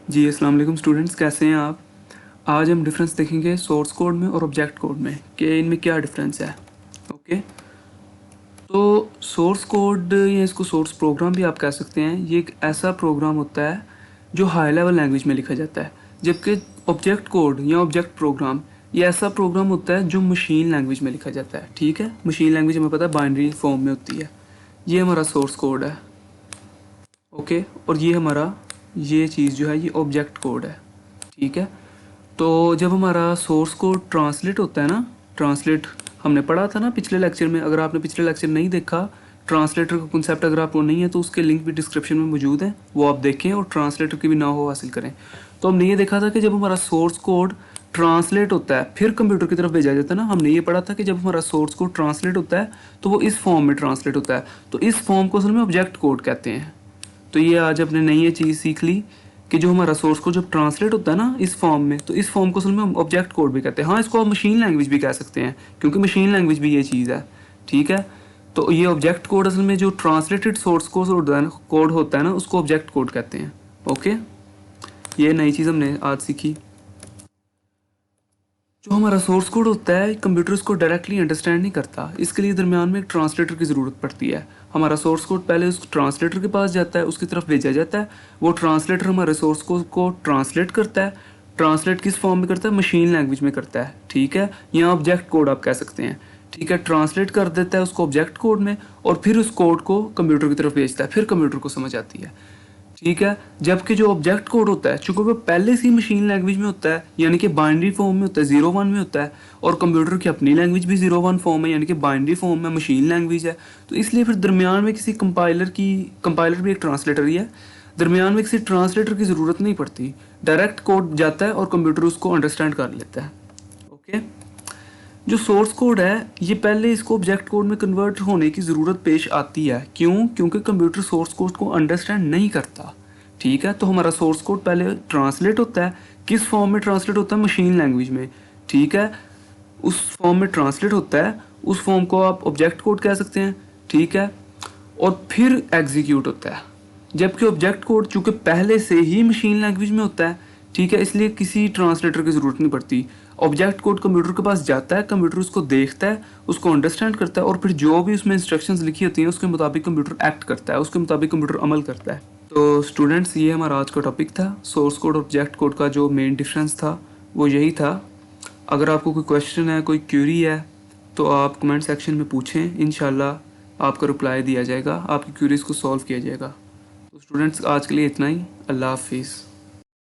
जी अस्सलाम वालेकुम स्टूडेंट्स, कैसे हैं आप। आज हम डिफरेंस देखेंगे सोर्स कोड में और ऑब्जेक्ट कोड में कि इनमें क्या डिफरेंस है। ओके, तो सोर्स कोड या इसको सोर्स प्रोग्राम भी आप कह सकते हैं, ये एक ऐसा प्रोग्राम होता है जो हाई लेवल लैंग्वेज में लिखा जाता है, जबकि ऑब्जेक्ट कोड या ऑब्जेक्ट प्रोग्राम ये ऐसा प्रोग्राम होता है जो मशीन लैंग्वेज में लिखा जाता है। ठीक है, मशीन लैंग्वेज हमें पता है बाइनरी फॉर्म में होती है। ये हमारा सोर्स कोड है। ओके, और ये हमारा ये चीज़ जो है ये ऑब्जेक्ट कोड है। ठीक है, तो जब हमारा सोर्स कोड ट्रांसलेट होता है ना, ट्रांसलेट हमने पढ़ा था ना पिछले लेक्चर में। अगर आपने पिछले लेक्चर नहीं देखा, ट्रांसलेटर का कॉन्सेप्ट अगर आपको नहीं है तो उसके लिंक भी डिस्क्रिप्शन में मौजूद है, वो आप देखें और ट्रांसलेटर की भी ना हो हासिल करें। तो हमने ये देखा था कि जब हमारा सोर्स कोड ट्रांसलेट होता है फिर कंप्यूटर की तरफ भेजा जाता है ना, हमने ये पढ़ा था कि जब हमारा सोर्स कोड ट्रांसलेट होता है तो वो इस फॉर्म में ट्रांसलेट होता है। तो इस फॉर्म को असल में ऑब्जेक्ट कोड कहते हैं। तो ये आज अपने नई ये चीज़ सीख ली कि जो हमारा सोर्स कोड जब ट्रांसलेट होता है ना इस फॉर्म में, तो इस फॉर्म को असल में हम ऑब्जेक्ट कोड भी कहते हैं। हाँ, इसको आप मशीन लैंग्वेज भी कह सकते हैं, क्योंकि मशीन लैंग्वेज भी ये चीज़ है। ठीक है, तो ये ऑब्जेक्ट कोड असल में जो ट्रांसलेटेड सोर्स कोड होता है ना, उसको ऑब्जेक्ट कोड कहते हैं। ओके, ये नई चीज़ हमने आज सीखी। जो हमारा सोर्स कोड होता है कंप्यूटर इसको डायरेक्टली अंडरस्टैंड नहीं करता, इसके लिए दरमियान में एक ट्रांसलेटर की ज़रूरत पड़ती है। हमारा सोर्स कोड पहले उस ट्रांसलेटर के पास जाता है, उसकी तरफ भेजा जाता है। वो ट्रांसलेटर हमारे सोर्स कोड को ट्रांसलेट करता है। ट्रांसलेट किस फॉर्म में करता है? मशीन लैंग्वेज में करता है। ठीक है, या ऑब्जेक्ट कोड आप कह सकते हैं। ठीक है, ट्रांसलेट कर देता है उसको ऑब्जेक्ट कोड में और फिर उस कोड को कंप्यूटर की तरफ भेजता है, फिर कंप्यूटर को समझ आती है। ठीक है, जबकि जो ऑब्जेक्ट कोड होता है चूंकि वो पहले से ही मशीन लैंग्वेज में होता है, यानी कि बाइनरी फॉर्म में होता है, 0 1 में होता है, और कंप्यूटर की अपनी लैंग्वेज भी 0 1 फॉर्म है, यानी कि बाइनरी फॉर्म में मशीन लैंग्वेज है। तो इसलिए फिर दरमियान में किसी कंपाइलर भी एक ट्रांसलेटर ही है, दरमियान में किसी ट्रांसलेटर की ज़रूरत नहीं पड़ती। डायरेक्ट कोड जाता है और कंप्यूटर उसको अंडरस्टैंड कर लेता है। ओके, जो सोर्स कोड है ये पहले इसको ऑब्जेक्ट कोड में कन्वर्ट होने की ज़रूरत पेश आती है। क्यों? क्योंकि कंप्यूटर सोर्स कोड को अंडरस्टैंड नहीं करता। ठीक है, तो हमारा सोर्स कोड पहले ट्रांसलेट होता है। किस फॉर्म में ट्रांसलेट होता है? मशीन लैंग्वेज में। ठीक है, उस फॉर्म में ट्रांसलेट होता है, उस फॉर्म को आप ऑब्जेक्ट कोड कह सकते हैं। ठीक है, और फिर एग्जीक्यूट होता है। जबकि ऑब्जेक्ट कोड चूंकि पहले से ही मशीन लैंग्वेज में होता है, ठीक है, इसलिए किसी ट्रांसलेटर की ज़रूरत नहीं पड़ती। ऑब्जेक्ट कोड कंप्यूटर के पास जाता है, कंप्यूटर उसको देखता है, उसको अंडरस्टैंड करता है, और फिर जो भी उसमें इंस्ट्रक्शंस लिखी होती हैं उसके मुताबिक कंप्यूटर एक्ट करता है, उसके मुताबिक कंप्यूटर अमल करता है। तो स्टूडेंट्स, ये हमारा आज का टॉपिक था। सोर्स कोड और ऑब्जेक्ट कोड का जो मेन डिफरेंस था वो यही था। अगर आपको कोई क्वेश्चन है, कोई क्यूरी है, तो आप कमेंट सेक्शन में पूछें, इंशाल्लाह आपका रिप्लाई दिया जाएगा, आपकी क्यूरीज को सॉल्व किया जाएगा। तो स्टूडेंट्स, आज के लिए इतना ही। अल्लाह हाफिज़।